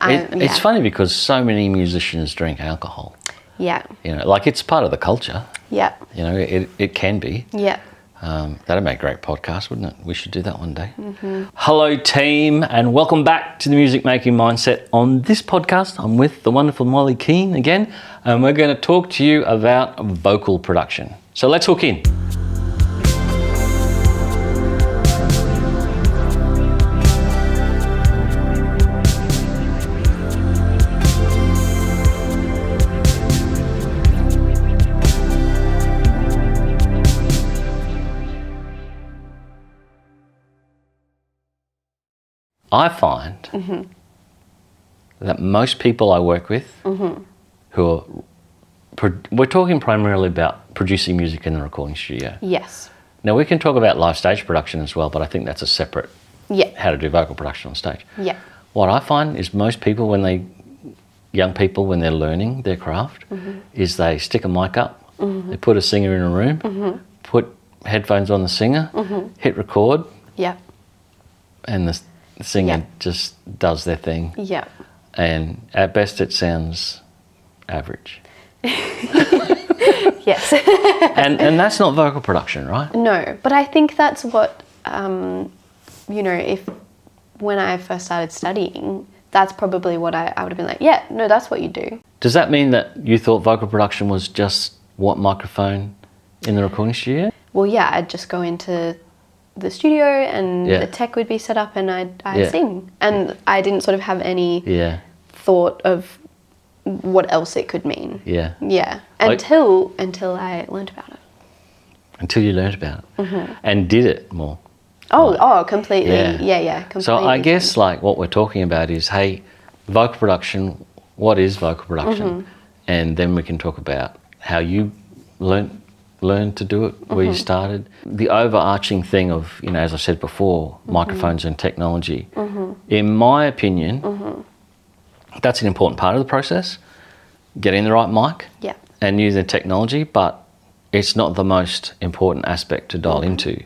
It's funny because so many musicians drink alcohol. Yeah. You know, like it's part of the culture. Yeah. You know, it can be. Yeah. That'd make a great podcast, wouldn't it? We should do that one day. Mm-hmm. Hello, team, and welcome back to the Music Making Mindset. On this podcast, I'm with the wonderful Molly Keane again, and we're going to talk to you about vocal production. So let's hook in. I find that most people I work with who are, we're talking primarily about producing music in the recording studio. Yes. Now we can talk about live stage production as well, but I think that's a separate how to do vocal production on stage. Yeah. What I find is most people young people when they're learning their craft is they stick a mic up, they put a singer in a room, put headphones on the singer, hit record, and the singer just does their thing. Yeah. And at best it sounds average. Yes. and that's not vocal production, right? No, but I think that's what, when I first started studying, that's probably what I would have been like, yeah, no, that's what you do. Does that mean that you thought vocal production was just what microphone in the recording studio? Well, yeah, I'd just go into the studio and the tech would be set up and I'd sing. And I didn't sort of have any thought of what else it could mean. Yeah. Yeah. Until I learned about it. Until you learned about it. And did it more. Oh, completely. Yeah, completely. So I guess like what we're talking about is, hey, vocal production, what is vocal production? And then we can talk about how you learn to do it, where you started. The overarching thing of, as I said before, microphones and technology. In my opinion, that's an important part of the process, getting the right mic and using technology, but it's not the most important aspect to dial into.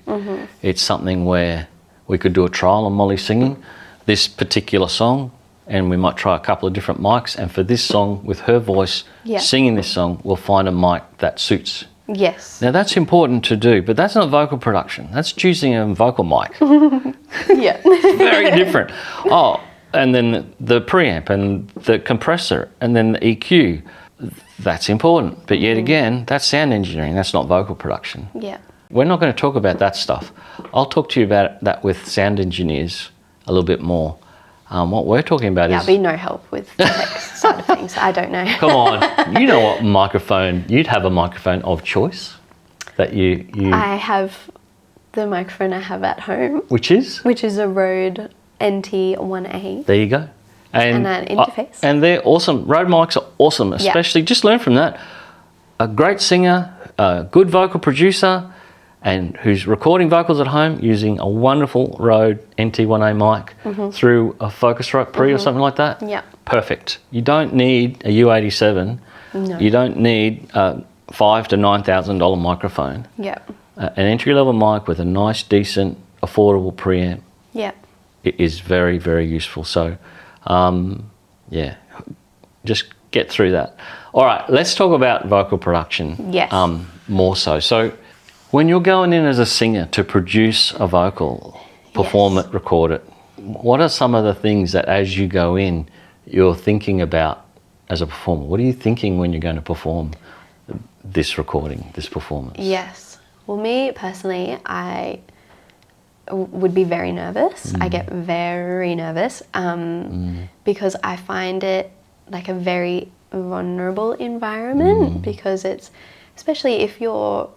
It's something where we could do a trial on Molly singing this particular song, and we might try a couple of different mics, and for this song, with her voice singing this song, we'll find a mic that suits. Yes. Now that's important to do, but that's not vocal production. That's choosing a vocal mic. Yeah. Very different. And then the preamp and the compressor and then the EQ. That's important. But yet again, that's sound engineering. That's not vocal production. Yeah. We're not going to talk about that stuff. I'll talk to you about that with sound engineers a little bit more. What we're talking about is... I'll be no help with the tech side of things. I don't know. Come on. You know what microphone... You'd have a microphone of choice that you... I have the microphone I have at home. Which is? Which is a Rode NT1A. There you go. And an interface. And they're awesome. Rode mics are awesome, especially... Just learn from that. A great singer, a good vocal producer, and who's recording vocals at home using a wonderful Rode NT1A mic through a Focusrite Pre or something like that. Yeah. Perfect. You don't need a U87. No. You don't need a $5,000 to $9,000 microphone. Yeah. An entry-level mic with a nice, decent, affordable preamp. Yeah. It is very, very useful. So, just get through that. All right, let's talk about vocal production. Yes. More so. So, when you're going in as a singer to produce a vocal, perform it, record it, what are some of the things that as you go in, you're thinking about as a performer? What are you thinking when you're going to perform this recording, this performance? Yes. Well, me personally, I would be very nervous. I get very nervous because I find it like a very vulnerable environment because it's, especially if you're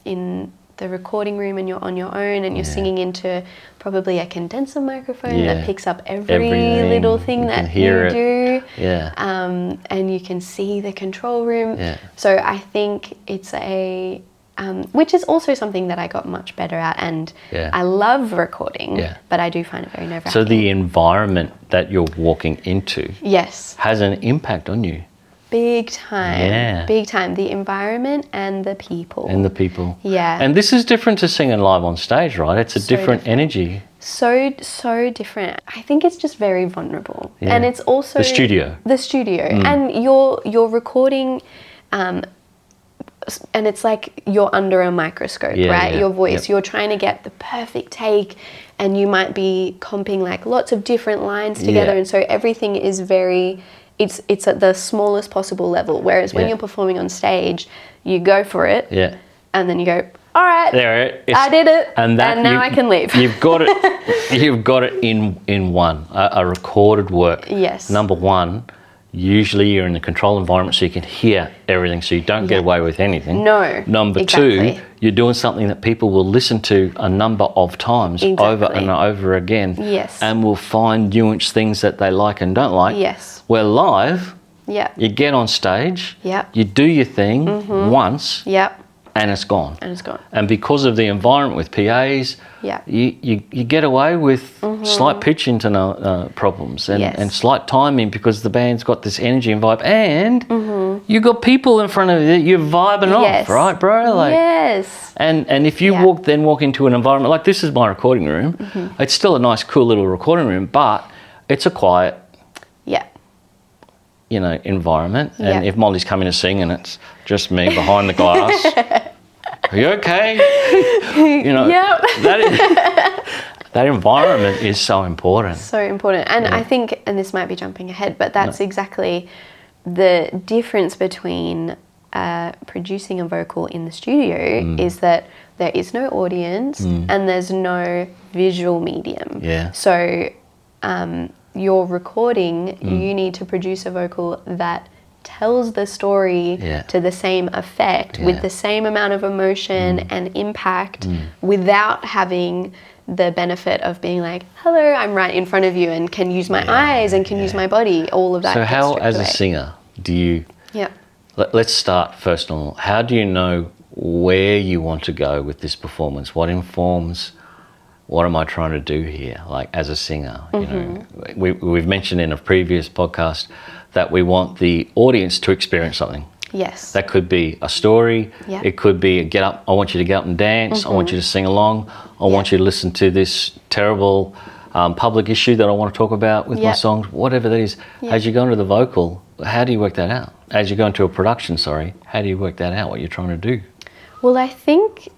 in the recording room and you're on your own and you're singing into probably a condenser microphone that picks up everything, little thing that you do. Yeah. And you can see the control room. Yeah. So I think it's which is also something that I got much better at, and I love recording, but I do find it very nerve-wracking. So the environment that you're walking into has an impact on you. Big time. Yeah. Big time. The environment and the people. And the people. Yeah. And this is different to singing live on stage, right? It's a different energy. So different. I think it's just very vulnerable. Yeah. And it's also The studio. And you're recording and it's like you're under a microscope, right? Your voice. You're trying to get the perfect take, and you might be comping like lots of different lines together, and so everything is very it's at the smallest possible level. Whereas when you're performing on stage, you go for it. Yeah. And then you go, all right, I did it, and now I can leave. You've got it. You've got it in one, a recorded work. Yes. Number one, usually you're in a controlled environment, so you can hear everything, so you don't get away with anything. No. Number two, you're doing something that people will listen to a number of times over and over again. Yes. And will find nuanced things that they like and don't like. Yes. Where live, Yeah. you get on stage. Yeah. You do your thing once. Yep. And it's gone. And it's gone. And because of the environment with PAs, Yeah. you get away with slight pitch interna problems and slight timing, because the band's got this energy and vibe, and you got people in front of you, you're vibing off, right, bro? Like, yes. And if you walk into an environment like this is my recording room, it's still a nice, cool little recording room, but it's a quiet, environment. And if Molly's coming to sing and it's just me behind the glass, are you okay? That environment is so important. So important. And I think, and this might be jumping ahead, but that's exactly the difference between producing a vocal in the studio is that there is no audience and there's no visual medium. Yeah. So you're recording, you need to produce a vocal that tells the story to the same effect with the same amount of emotion and impact without having the benefit of being like, hello, I'm right in front of you and can use my eyes and can use my body, all of that. So how, as a singer, do you... Yeah. Let's start first of all. How do you know where you want to go with this performance? What informs... What am I trying to do here? Like, as a singer, we've mentioned in a previous podcast that we want the audience to experience something. Yes. That could be a story. Yeah. It could be I want you to get up and dance. I want you to sing along. I want you to listen to this terrible public issue that I want to talk about with my songs, whatever that is. As you go into the vocal, how do you work that out? As you go into a production, how do you work that out, what you're trying to do? Well, I think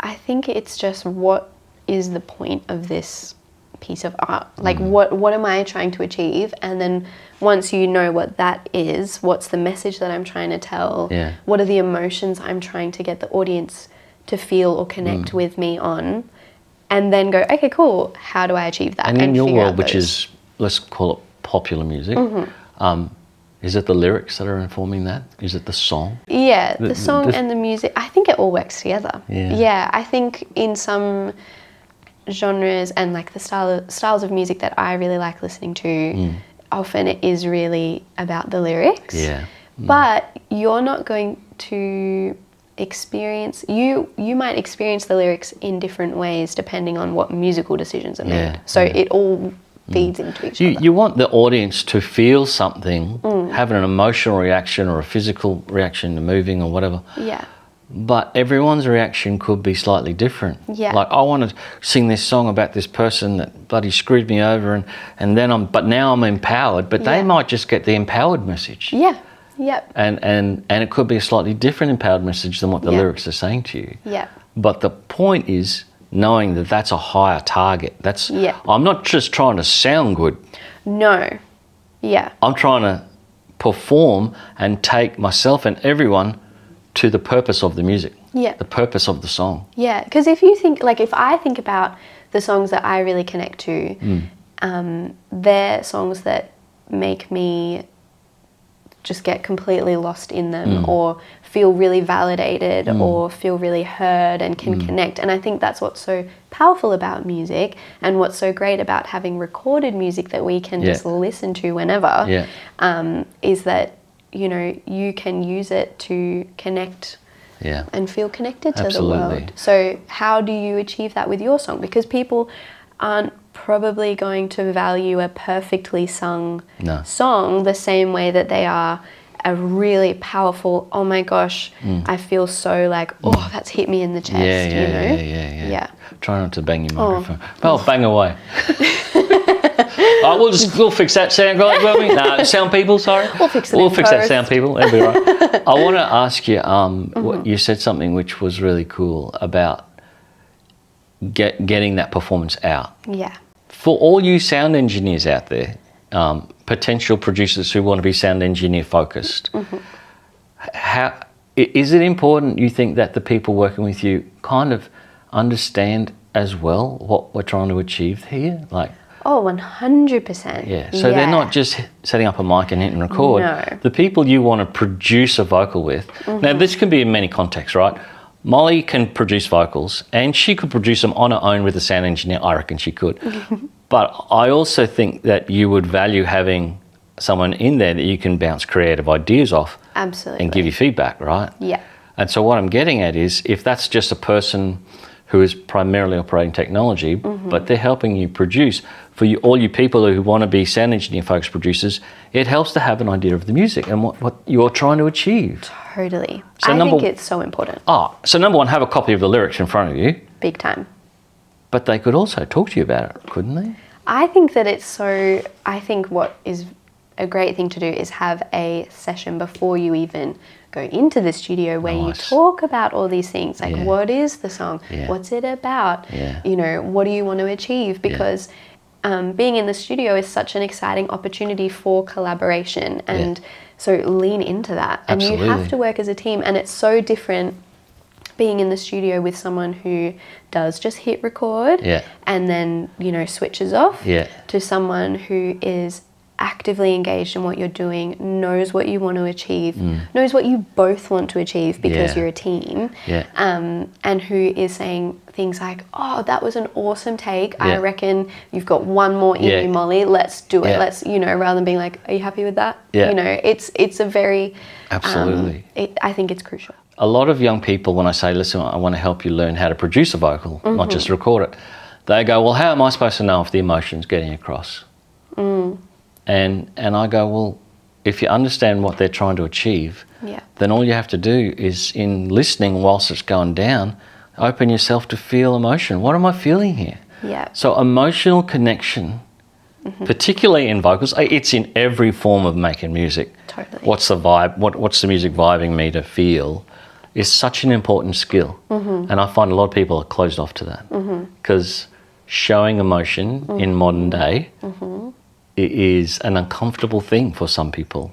it's just what is the point of this piece of art? Like, what am I trying to achieve? And then once you know what that is, what's the message that I'm trying to tell? Yeah. What are the emotions I'm trying to get the audience to feel or connect with me on? And then go, okay, cool. How do I achieve that? And in your world, which is, let's call it popular music, is it the lyrics that are informing that? Is it the song? Yeah, the song and the music. I think it all works together. Yeah, I think in some genres and like the styles of music that I really like listening to, often it is really about the lyrics. Yeah. But you're not going to experience, you might experience the lyrics in different ways depending on what musical decisions are made. So it all feeds into each other. You want the audience to feel something, have an emotional reaction or a physical reaction to moving or whatever. Yeah. But everyone's reaction could be slightly different. Yeah. Like, I want to sing this song about this person that bloody screwed me over, and then but now I'm empowered. But they might just get the empowered message. Yeah. Yep. And it could be a slightly different empowered message than what the lyrics are saying to you. Yeah. But the point is knowing that that's a higher target. I'm not just trying to sound good. No. Yeah. I'm trying to perform and take myself and everyone to the purpose of the music. Yeah. The purpose of the song. Yeah, because if you think, like, if I think about the songs that I really connect to, they're songs that make me just get completely lost in them or feel really validated or feel really heard and can connect. And I think that's what's so powerful about music and what's so great about having recorded music that we can just listen to whenever, is that, you know, you can use it to connect and feel connected to the world. So how do you achieve that with your song? Because people aren't probably going to value a perfectly sung song the same way that they are a really powerful, oh my gosh, I feel so like, oh, that's hit me in the chest, you know? Yeah. Try not to bang your microphone. Well, bang away. We'll fix that sound, guys. No, sound people, sorry. We'll fix it. We'll fix that, sound people. It'll be right. I want to ask you. You said something which was really cool about getting that performance out. Yeah. For all you sound engineers out there, potential producers who want to be sound engineer focused, how is it important, you think, that the people working with you kind of understand as well what we're trying to achieve here? Like, oh, 100%. yeah. So they're not just setting up a mic and hitting record. No. The people you want to produce a vocal with. Now, this can be in many contexts, right? Molly can produce vocals, and she could produce them on her own with a sound engineer. I reckon she could. But I also think that you would value having someone in there that you can bounce creative ideas off. Absolutely. And give you feedback, right? Yeah. And so what I'm getting at is, if that's just a person who is primarily operating technology, but they're helping you produce, for you, all you people who want to be sound engineer focused producers, it helps to have an idea of the music and what you're trying to achieve. Totally. So I think it's so important. So number one, have a copy of the lyrics in front of you. Big time. But they could also talk to you about it, couldn't they? I think that I think what is a great thing to do is have a session before you even go into the studio where you talk about all these things, like what is the song, what's it about, you know, what do you want to achieve, because being in the studio is such an exciting opportunity for collaboration, and so lean into that. And you have to work as a team, and it's so different being in the studio with someone who does just hit record and then, you know, switches off to someone who is actively engaged in what you're doing, knows what you want to achieve, knows what you both want to achieve because you're a team, and who is saying things like, oh, that was an awesome take. I reckon you've got one more in you, Molly. Let's do it. Let's, you know, rather than being like, are you happy with that? You know, it's a very... Absolutely. I think it's crucial. A lot of young people, when I say, listen, I want to help you learn how to produce a vocal, not just record it, they go, well, how am I supposed to know if the emotion's getting across? And I go, well, if you understand what they're trying to achieve, then all you have to do is, in listening whilst it's going down, open yourself to feel emotion. What am I feeling here? So emotional connection, particularly in vocals, it's in every form of making music. Totally. What's the vibe? What's the music vibing me to feel? Is such an important skill. And I find a lot of people are closed off to that, because showing emotion in modern day is an uncomfortable thing for some people.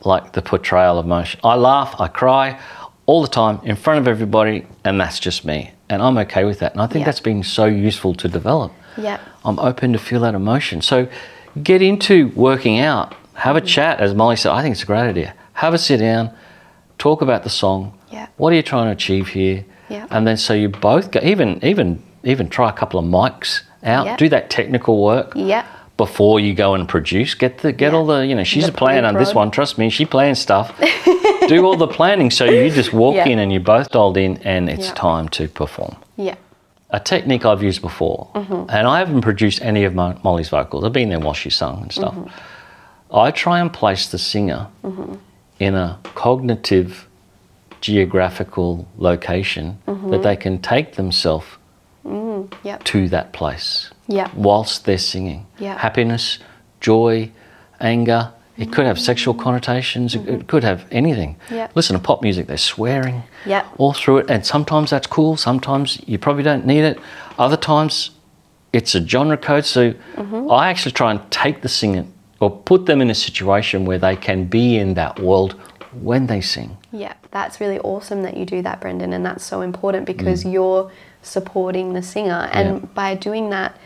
Like the portrayal of emotion. I laugh, I cry all the time in front of everybody, and that's just me. And I'm okay with that. And I think that's been so useful to develop. I'm open to feel that emotion. So get into working out, have a chat, as Molly said. I think it's a great idea. Have a sit down, talk about the song. What are you trying to achieve here? And then so you both go, even try a couple of mics out, do that technical work. Before you go and produce, get all the, you know, she's a planner on this one, trust me, she plans stuff. Do all the planning, so you just walk in and you're both dialed in, and it's time to perform. A technique I've used before, and I haven't produced any of Molly's vocals, I've been there while she sung and stuff. I try and place the singer in a cognitive, geographical location that they can take themselves to that place whilst they're singing. Happiness, joy, anger. It could have sexual connotations. It could have anything. Listen to pop music, they're swearing all through it, and sometimes that's cool, sometimes you probably don't need it. Other times it's a genre code. So I actually try and take the singer or put them in a situation where they can be in that world when they sing. That's really awesome that you do that, Brendan, and that's so important because you're supporting the singer, and by doing that,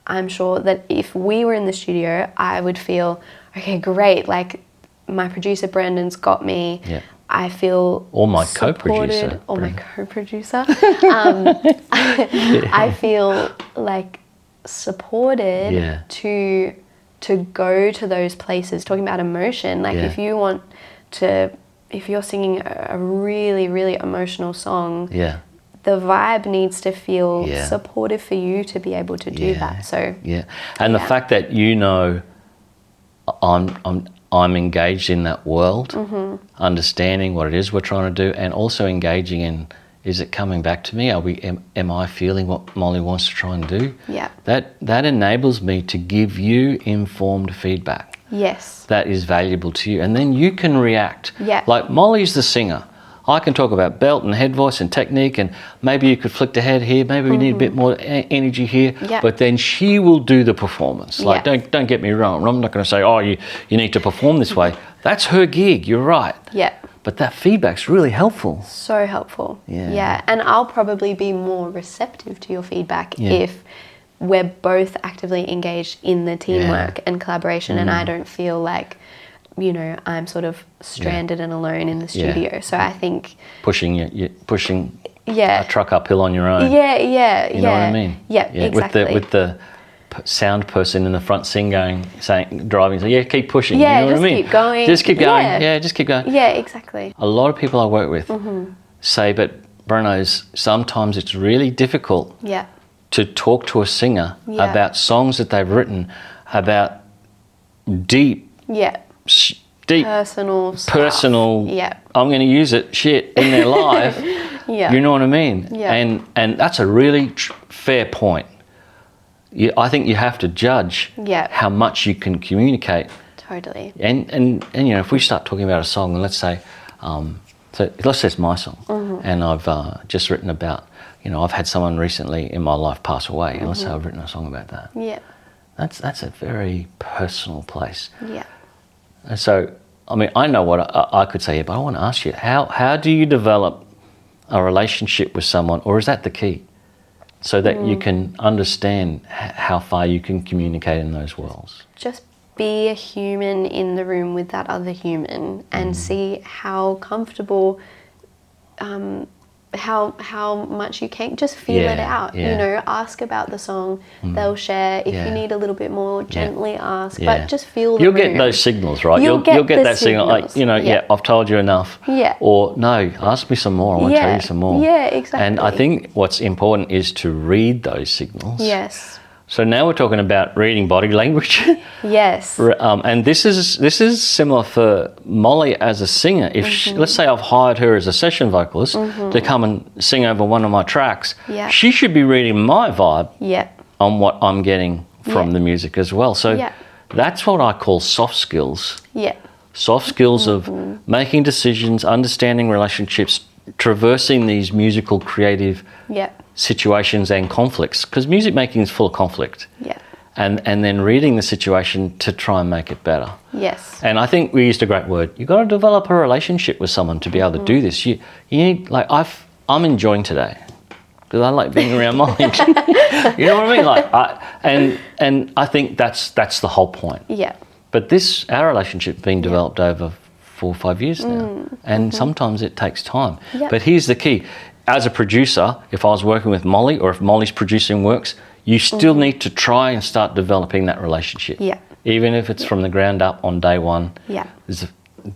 I'm sure that if we were in the studio, I would feel, okay, great, like my producer Brendan's got me. I feel or my supported, co-producer or my co-producer. I feel like supported to go to those places. Talking about emotion, like if you want to, if you're singing a really, really emotional song, the vibe needs to feel supportive for you to be able to do that. So and the fact that, you know, I'm I'm engaged in that world, understanding what it is we're trying to do, and also engaging in, is it coming back to me? Am I feeling what Molly wants to try and do? Yeah. That enables me to give you informed feedback Yes. that is valuable to you, and then you can react. Yeah. Like Molly's the singer. I can talk about belt and head voice and technique, and maybe you could flick the head here, maybe we need a bit more energy here, Yeah. but then she will do the performance. Like, Yeah. don't get me wrong, I'm not going to say, oh, you need to perform this way. That's her gig, you're right. Yeah. But that feedback's really helpful. So helpful. Yeah. Yeah. And I'll probably be more receptive to your feedback Yeah. if we're both actively engaged in the teamwork and collaboration, and I don't feel like, you know, I'm sort of stranded and alone in the Yeah. studio. So I think, Pushing yeah. a truck uphill on your own. Yeah. You know what I mean? Yeah, exactly. With the sound person in the front driving, so yeah, keep pushing. Yeah, you know just what I mean? keep going. Just keep going. Yeah. Yeah, just keep going. Yeah, exactly. A lot of people I work with say, but Bruno's, sometimes it's really difficult Yeah. to talk to a singer Yeah. about songs that they've written, about deep, Yeah. Personal stuff. personal, Yeah. I'm going to use it, shit, in their life. Yeah. You know what I mean? Yeah. And that's a really fair point. I think you have to judge Yeah. how much you can communicate. Totally. And you know, if we start talking about a song, and let's say, so let's say it's my song, and I've just written about, you know, I've had someone recently in my life pass away, and let's say I've written a song about that. Yeah. That's a very personal place. Yeah. And so, I mean, I know what I could say here, but I want to ask you, how do you develop a relationship with someone, or is that the key? So that you can understand how far you can communicate in those worlds. Just be a human in the room with that other human and see how comfortable, how much you can just feel it out. Yeah. You know, ask about the song. They'll share. If Yeah. you need a little bit more, gently ask. Yeah. But just feel the You'll room. get those signals, right? You'll get the that signal, like, signals. you know, Yeah. I've told you enough. Yeah. Or no, ask me some more. I want to tell you some more. Yeah, exactly. And I think what's important is to read those signals. Yes. So now we're talking about reading body language. Yes. And this is similar for Molly as a singer. If she, let's say I've hired her as a session vocalist to come and sing over one of my tracks, Yeah. she should be reading my vibe Yeah. on what I'm getting from Yeah. the music as well. So Yeah. that's what I call soft skills. Yeah. Soft skills of making decisions, understanding relationships, traversing these musical creative Yeah. situations and conflicts, because music making is full of conflict. Yeah. And then reading the situation to try and make it better. Yes. And I think we used a great word. You've got to develop a relationship with someone to be able to do this. You need, like, I'm enjoying today because I like being around Molly. You know what I mean? Like, and I think that's the whole point. Yeah. But our relationship's been developed over 4 or 5 years now, and sometimes it takes time. Yeah. But here's the key: as a producer, if I was working with Molly, or if Molly's producing works, you still need to try and start developing that relationship. Yeah. Even if it's from the ground up on day one. Yeah. Is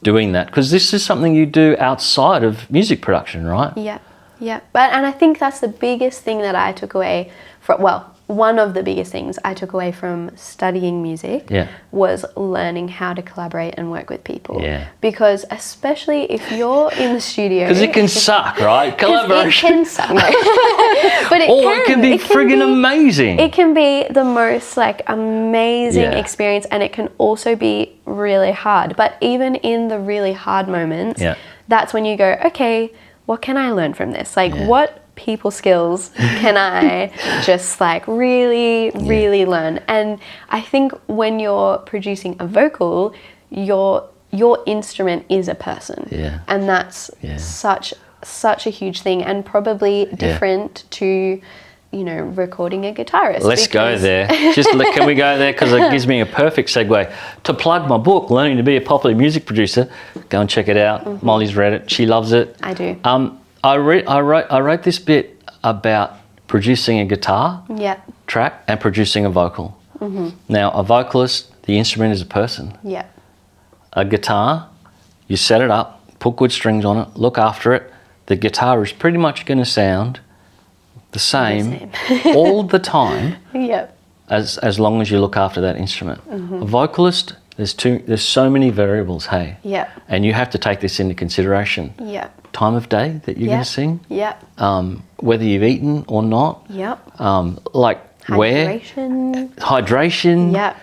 doing that, because this is something you do outside of music production, right? Yeah, yeah. And I think that's the biggest thing that I took away from, well, one of the biggest things I took away from studying music Yeah. was learning how to collaborate and work with people. Yeah. Because especially if you're in the studio. Because it can suck, right? 'cause Collaboration. It can suck. No. But It can be friggin' amazing. It can be the most like amazing Yeah. experience, and it can also be really hard. But even in the really hard moments, Yeah. that's when you go, okay, what can I learn from this? Like, Yeah. what people skills can I just like really learn? And I think when you're producing a vocal, your instrument is a person. Yeah. And that's Yeah. such a huge thing, and probably different to, you know, recording a guitarist. Let's go there. Can we go there? Because it gives me a perfect segue to plug my book, Learning to Be a Popular Music Producer. Go and check it out. Molly's read it. She loves it. I do. I wrote this bit about producing a guitar Yeah. track and producing a vocal. Now, a vocalist, the instrument is a person. Yeah. A guitar, you set it up, put good strings on it, look after it. The guitar is pretty much going to sound the same all the time, Yeah. as long as you look after that instrument. A vocalist, There's so many variables, hey? Yeah. And you have to take this into consideration. Yeah. Time of day that you're going to sing. Yeah. Whether you've eaten or not. Yep. Like where. Hydration. Yeah.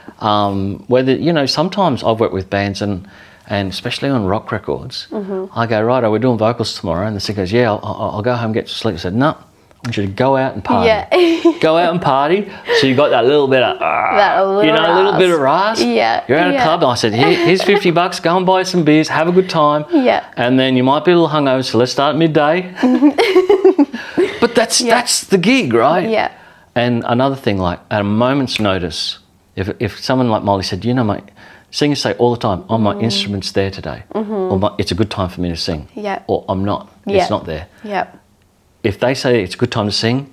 Whether, you know, sometimes I've worked with bands and especially on rock records, I go, right, we're doing vocals tomorrow. And the singer goes, yeah, I'll go home and get some sleep. I said, no, I want you to go out and party. Yeah. Go out and party. So you got that little bit of, a little bit of rasp. Yeah. You're at a club. And I said, here's $50. Go and buy some beers. Have a good time. Yeah. And then you might be a little hungover. So let's start at midday. But that's the gig, right? Yeah. And another thing, like at a moment's notice, if someone like Molly said, you know, mate, singers say all the time, oh, my instrument's there today. Or it's a good time for me to sing. Yeah. Or I'm not. It's not there. Yeah. If they say it's a good time to sing,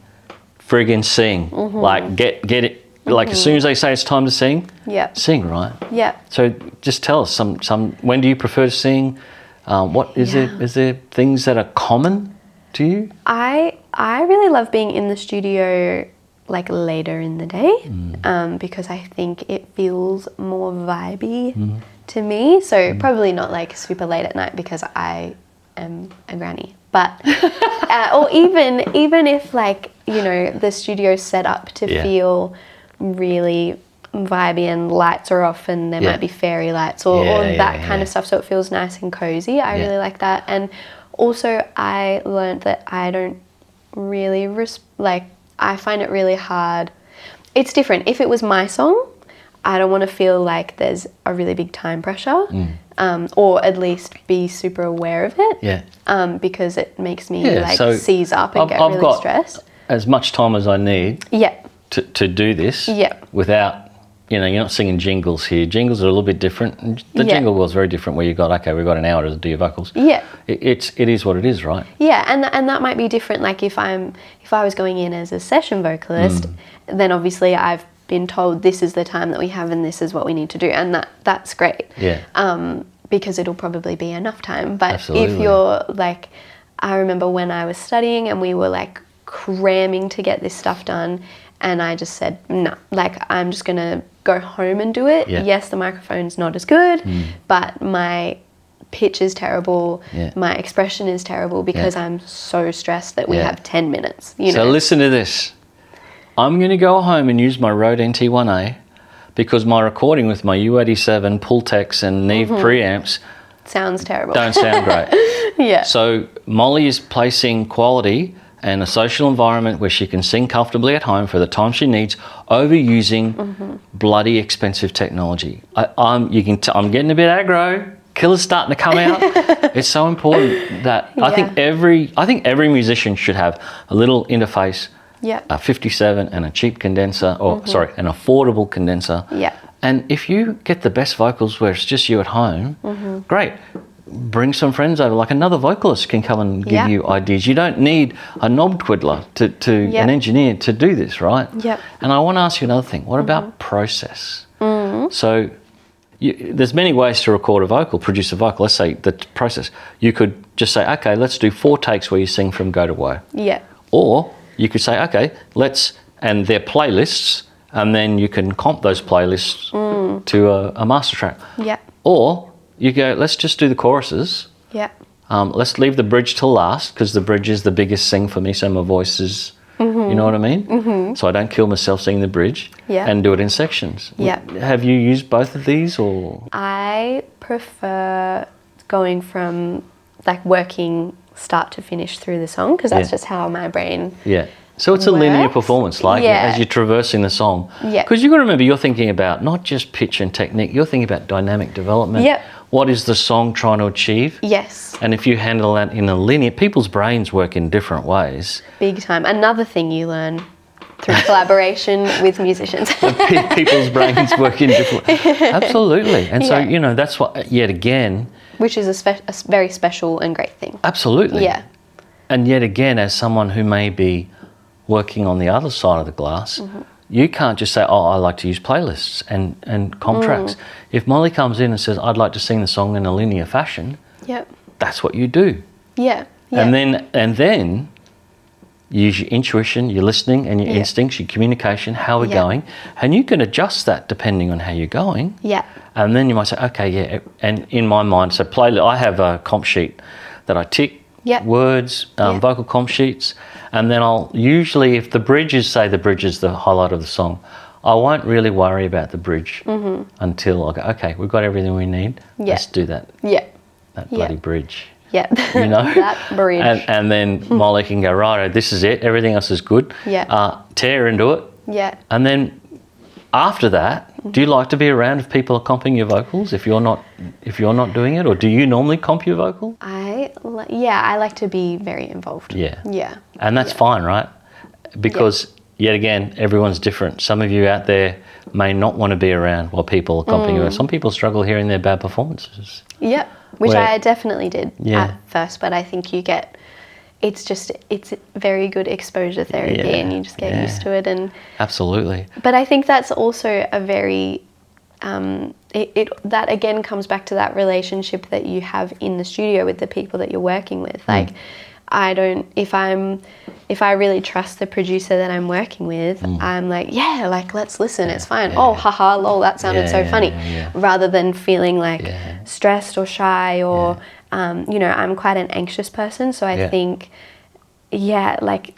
friggin' sing. Like get it. Like as soon as they say it's time to sing, sing, right? Yeah. So just tell us some. When do you prefer to sing? What is there? Is there things that are common to you? I really love being in the studio like later in the day because I think it feels more vibey to me. So probably not like super late at night because I am a granny. But or even if like, you know, the studio's set up to feel really vibey and lights are off and there might be fairy lights or that kind of stuff, so it feels nice and cozy. I really like that. And also I learned that I don't really I find it really hard. It's different. If it was my song, I don't want to feel like there's a really big time pressure, or at least be super aware of it. Yeah. Because it makes me seize up and I've get really got stressed. As much time as I need. Yeah. To do this. Yeah. Without, you know, you're not singing jingles here. Jingles are a little bit different. The jingle world's very different where we've got an hour to do your vocals. Yeah. It is what it is, right? Yeah, and that might be different. Like if I was going in as a session vocalist, then obviously I've been told this is the time that we have and this is what we need to do, and that's great. Yeah. Because it'll probably be enough time. But Absolutely. if you're like, I remember when I was studying and we were like cramming to get this stuff done, and I just said, no, like I'm just going to go home and do it. Yeah. Yes, the microphone's not as good, but my pitch is terrible. Yeah. My expression is terrible because I'm so stressed that we have 10 minutes. You know? So listen to this. I'm going to go home and use my Rode NT1A because my recording with my U87 Pultex and Neve preamps sounds terrible. Don't sound great. Yeah. So Molly is placing quality and a social environment where she can sing comfortably at home for the time she needs over using bloody expensive technology. I'm getting a bit aggro. Killer's starting to come out. It's so important that I think every musician should have a little interface, a 57 and a cheap condenser, or an affordable condenser. Yeah. And if you get the best vocals where it's just you at home, great. Bring some friends over, like another vocalist can come and give you ideas. You don't need a knob twiddler an engineer to do this, right? Yep. And I want to ask you another thing. What about process? So there's many ways to record a vocal, produce a vocal. Let's say the process. You could just say, okay, let's do 4 takes where you sing from go to woe. Yeah. Or you could say, okay, and they're playlists, and then you can comp those playlists to a master track. Yeah. Or you go, let's just do the choruses. Yeah. Let's leave the bridge till last because the bridge is the biggest sing for me. So my voice is, you know what I mean? So I don't kill myself singing the bridge and do it in sections. Yeah. Have you used both of these or? I prefer going from like working start to finish through the song because that's just how my brain So it's a linear performance, like as you're traversing the song. Yeah. Because you've got to remember, you're thinking about not just pitch and technique, you're thinking about dynamic development. Yeah. What is the song trying to achieve? Yes. And if you handle that in a linear, people's brains work in different ways. Big time. Another thing you learn through collaboration with musicians. People's brains work in different ways. Absolutely. And so, you know, that's what, yet again. Which is a very special and great thing. Absolutely. Yeah. And yet again, as someone who may be working on the other side of the glass, you can't just say, oh, I like to use playlists and comp tracks. If Molly comes in and says, I'd like to sing the song in a linear fashion, that's what you do. Yeah. And then use your intuition, your listening and your Yeah. instincts, your communication, how we're Yeah. going. And you can adjust that depending on how you're going. Yeah. And then you might say, okay, yeah. And in my mind, so I have a comp sheet that I tick, Yeah. words, Yeah. vocal comp sheets. And then I'll usually, if the bridge is the highlight of the song, I won't really worry about the bridge until I go, okay, we've got everything we need. Mm-hmm. Yeah. Let's do that Yeah. bloody bridge. Yeah. You know? That bridge. And then Molly can go, right, this is it. Everything else is good. Yeah. Tear into it. Yeah. And then after that, do you like to be around if people are comping your vocals if you're not doing it, or do you normally comp your vocal? I like to be very involved. Yeah. Yeah. And that's fine, right? Because yet again, everyone's different. Some of you out there may not want to be around while people are comping you. Some people struggle hearing their bad performances. Yeah. Which Where- I definitely did Yeah. at first, but I think it's very good exposure therapy, Yeah, and you just get yeah. used to it. And Absolutely. but I think that's also a very that again comes back to that relationship that you have in the studio with the people that you're working with. Like, if I really trust the producer that I'm working with, I'm like, yeah, like, let's listen, it's fine. yeah, Oh, yeah. haha, lol, that sounded so Yeah, funny. yeah. Rather than feeling like Yeah. stressed or shy or, I'm quite an anxious person. So I Yeah. think, like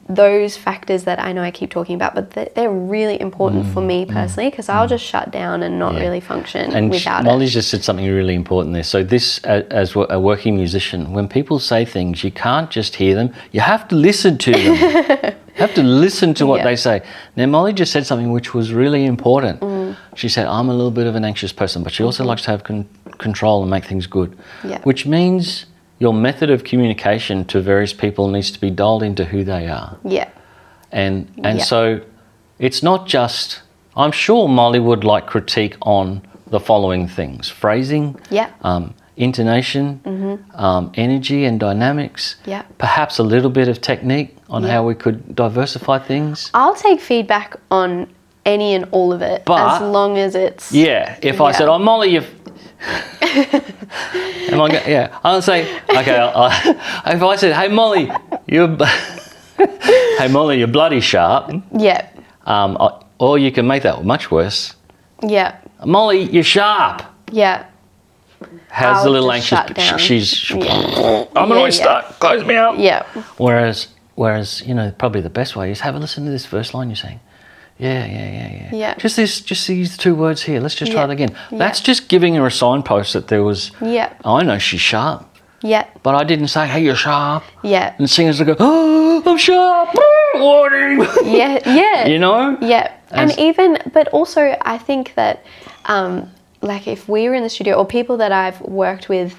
those factors that I know I keep talking about, but they're really important for me personally, because I'll just shut down and not Yeah. really function And without Molly's it. just said something really important there. So this, as a working musician, when people say things, you can't just hear them. You have to listen to them. You have to listen to what Yeah. they say. Now, Molly just said something which was really important. She said, I'm a little bit of an anxious person, but she also likes to have control and make things good. Yeah. Which means your method of communication to various people needs to be dialed into who they are. Yeah. And Yeah. so it's not just, I'm sure Molly would like critique on the following things: phrasing, Yeah. intonation, energy and dynamics, Yeah. perhaps a little bit of technique on Yeah. how we could diversify things. I'll take feedback on any and all of it, But- as long as it's If I said, oh, Molly, you've... I'll say, okay, if I said, hey, Molly, hey, Molly, you're bloody sharp, yeah, or you can make that much worse. yeah, Molly, you're sharp. yeah, How's the I'll little just anxious? shut down. She's. Yeah. I'm Yeah, always yeah. stuck. Close me out. yeah, Whereas, probably the best way is have a listen to this first line you're saying. Yeah. Yeah. Just these two words here. Let's just try Yeah. that again. Yeah. That's just giving her a signpost that there was. yeah, I know she's sharp, yeah, but I didn't say, hey, you're sharp. yeah, And singers will go, oh, I'm sharp. Warning. yeah, yeah. You know. Yeah, and As- but also I think that, like, if we were in the studio, or people that I've worked with,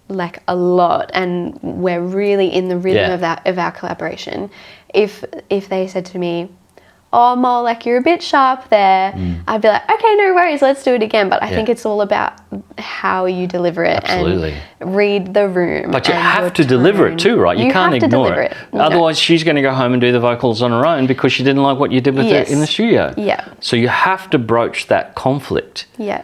like, a lot, and we're really in the rhythm Yeah. of our collaboration, if they said to me, oh, Mo, like, you're a bit sharp there, I'd be like, okay, no worries, let's do it again. But I think it's all about how you deliver it. Absolutely. And read the room. But you and have your to deliver it tone. too, right? You can't have to ignore deliver it. No. Otherwise, she's going to go home and do the vocals on her own because she didn't like what you did with Yes. it in the studio. Yeah. So you have to broach that conflict. Yeah,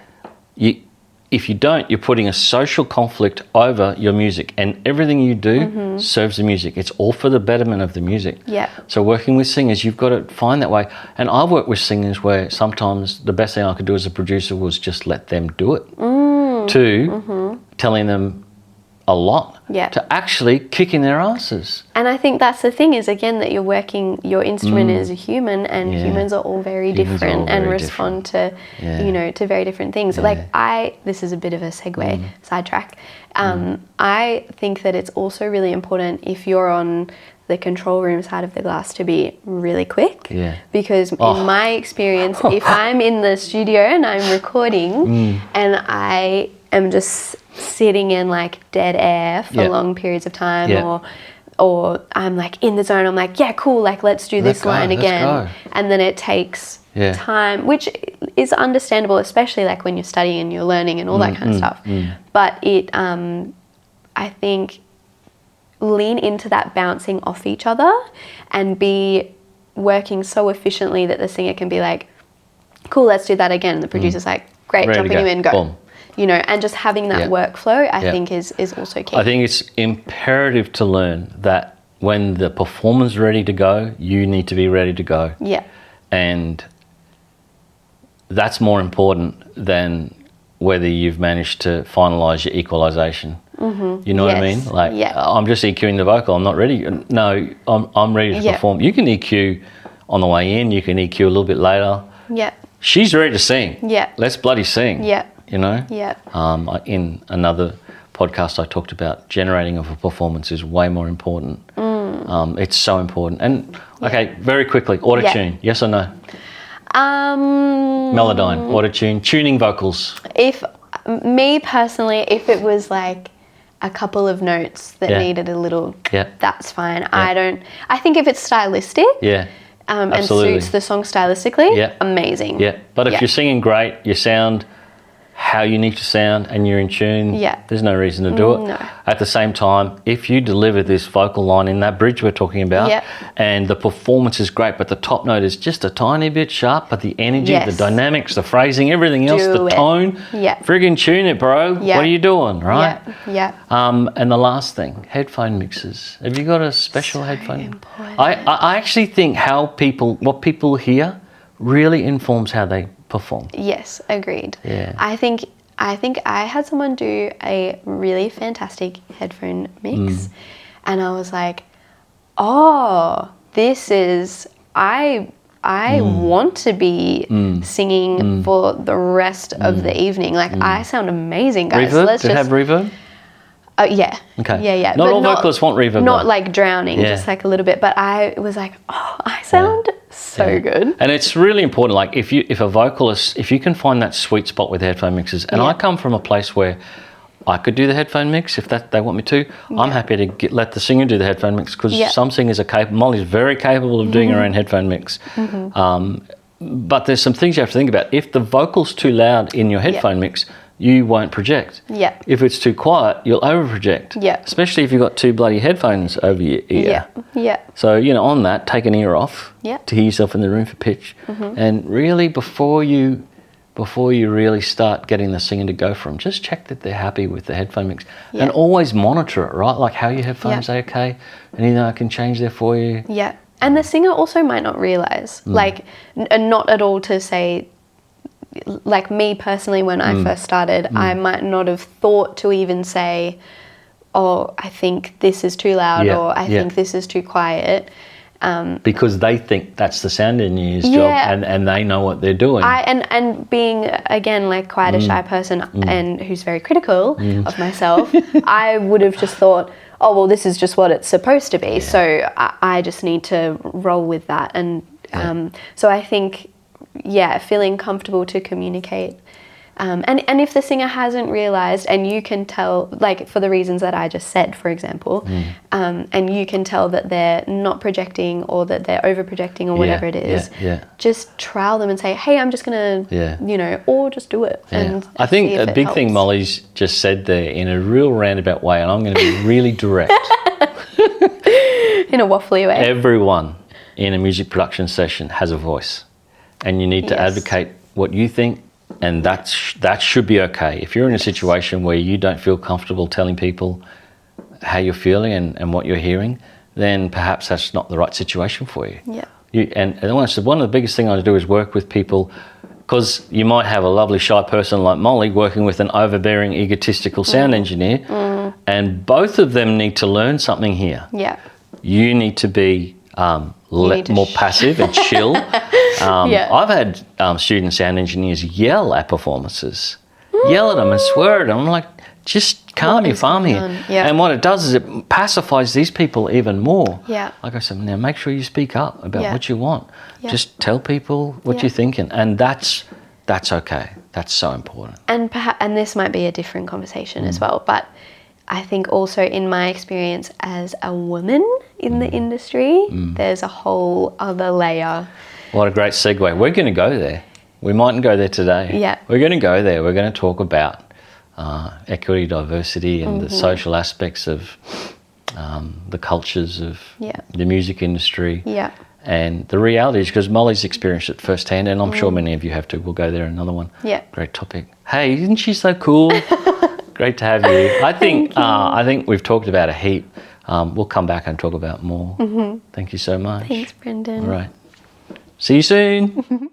If you don't, you're putting a social conflict over your music, and everything you do serves the music. It's all for the betterment of the music. Yeah. So working with singers, you've got to find that way. And I've worked with singers where sometimes the best thing I could do as a producer was just let them do it. To telling them a lot. Yeah. To actually kicking their asses. and I think that's the thing, is again that you're working, your instrument is a human, and Yeah. humans are all very Humans are different all and very respond to, Yeah. to very different things. Like, this is a bit of a segue, sidetrack. I think that it's also really important, if you're on the control room side of the glass, to be really quick. Yeah. Because in my experience, if I'm in the studio and I'm recording and I am just sitting in, like, dead air for Yeah. long periods of time, Yeah. or I'm, like, in the zone, I'm like, yeah, cool, like, let's do this go, line let's again. go. And then it takes Yeah. time, which is understandable, especially, like, when you're studying and you're learning and all that kind of stuff. But it, I think, lean into that bouncing off each other and be working so efficiently that the singer can be like, cool, let's do that again. And the producer's like, great, Ready to jumping go. you in, go. Boom. And just having that Yeah. workflow, I Yeah. think is also key. I think it's imperative to learn that when the performer's ready to go, you need to be ready to go. Yeah. And that's more important than whether you've managed to finalise your equalisation. You know what I mean? Yes. Like, Yeah. I'm just EQing the vocal. I'm not ready. No, I'm ready to Yeah. perform. You can EQ on the way in. You can EQ a little bit later. Yeah. She's ready to sing. Yeah. Let's bloody sing. Yeah. You know? Yeah. In another podcast, I talked about generating of a performance is way more important. It's so important. And, okay, very quickly, auto-tune. Yes or no? Melodyne, auto-tune, tuning vocals. If me personally, if it was like a couple of notes that Yeah. needed a little, Yeah. that's fine. I think if it's stylistic, Yeah. and absolutely. suits the song stylistically, Yeah. amazing. Yeah. But if Yeah. you're singing great, you sound how you need to sound and you're in tune, Yeah. there's no reason to do it. No. At the same time, if you deliver this vocal line in that bridge we're talking about, Yeah. and the performance is great, but the top note is just a tiny bit sharp, but the energy, Yes. the dynamics, the phrasing, everything else, Do the it. tone, Yeah. friggin' tune it, bro. Yeah. What are you doing, right? Yeah. Yeah. And the last thing, headphone mixes. Have you got a special So headphone? important. I actually think what people hear really informs how they perform. Yes, agreed. Yeah. I think I had someone do a really fantastic headphone mix, and I was like, "Oh, this is I want to be singing for the rest of the evening. Like I sound amazing, guys. Reverb? Let's Did it just have reverb? yeah. Okay. Yeah. Not But all vocalists want reverb, Not though. like drowning, Yeah. just like a little bit. But I was like, oh, I sound so Yeah. good. And it's really important. Like if a vocalist, if you can find that sweet spot with headphone mixes, and Yeah. I come from a place where I could do the headphone mix if they want me to. I'm happy to let the singer do the headphone mix because Yeah. some singers are capable. Molly's very capable of doing her own headphone mix. But there's some things you have to think about. If the vocal's too loud in your headphone mix, you won't project. Yeah. If it's too quiet, you'll over project. Yeah. Especially if you've got two bloody headphones over your ear. Yeah. Yeah. So, on that, take an ear off Yeah. to hear yourself in the room for pitch. And really, before you really start getting the singer to go for them, just check that they're happy with the headphone mix. Yeah. And always monitor it, right? Like how your headphones are okay? Anything I can change there for you? Yeah. And the singer also might not realize, like, and not at all to say, like me personally, when I first started, I might not have thought to even say, oh, I think this is too loud Yeah, or I yeah. think this is too quiet. Because they think that's the sound engineer's Yeah. job and they know what they're doing. And being, again, like quite a shy person and who's very critical of myself, I would have just thought, oh, well, this is just what it's supposed to be. So I just need to roll with that. And so I think, feeling comfortable to communicate. And if the singer hasn't realized, and you can tell, like for the reasons that I just said, for example, and you can tell that they're not projecting or that they're over projecting or whatever it is, just trial them and say, hey, I'm just going to, or just do it. Yeah. And I think see if a it big thing helps. Molly's just said there in a real roundabout way, and I'm going to be really direct. In a waffly way. Everyone in a music production session has a voice, and you need to Yes. advocate what you think, and that should be okay. If you're in a situation where you don't feel comfortable telling people how you're feeling and what you're hearing, then perhaps that's not the right situation for you. Yeah. And I said one of the biggest things I do is work with people, because you might have a lovely shy person like Molly working with an overbearing, egotistical sound engineer, and both of them need to learn something here. Yeah. You need to be need to more passive and chill. Yeah. I've had student sound engineers yell at performances, yell at them and swear at them. I'm like, just calm What your is farm going here. on? Yeah. And what it does is it pacifies these people even more. Yeah. Like I said, now make sure you speak up about Yeah. what you want. Yeah. Just tell people what Yeah. you're thinking, and that's okay. That's so important. And this might be a different conversation as well, but I think also in my experience as a woman in the industry, there's a whole other layer. What a great segue. We're going to go there. We mightn't go there today. Yeah. We're going to go there. We're going to talk about equity, diversity, and the social aspects of the cultures of Yeah. the music industry. Yeah. And the reality is, because Molly's experienced it firsthand, and I'm sure many of you have too. We'll go there another one. Yeah. Great topic. Hey, isn't she so cool? Great to have you. I think we've talked about a heap. we'll come back and talk about more. Thank you so much. Thanks, Brendan. All right. See you soon.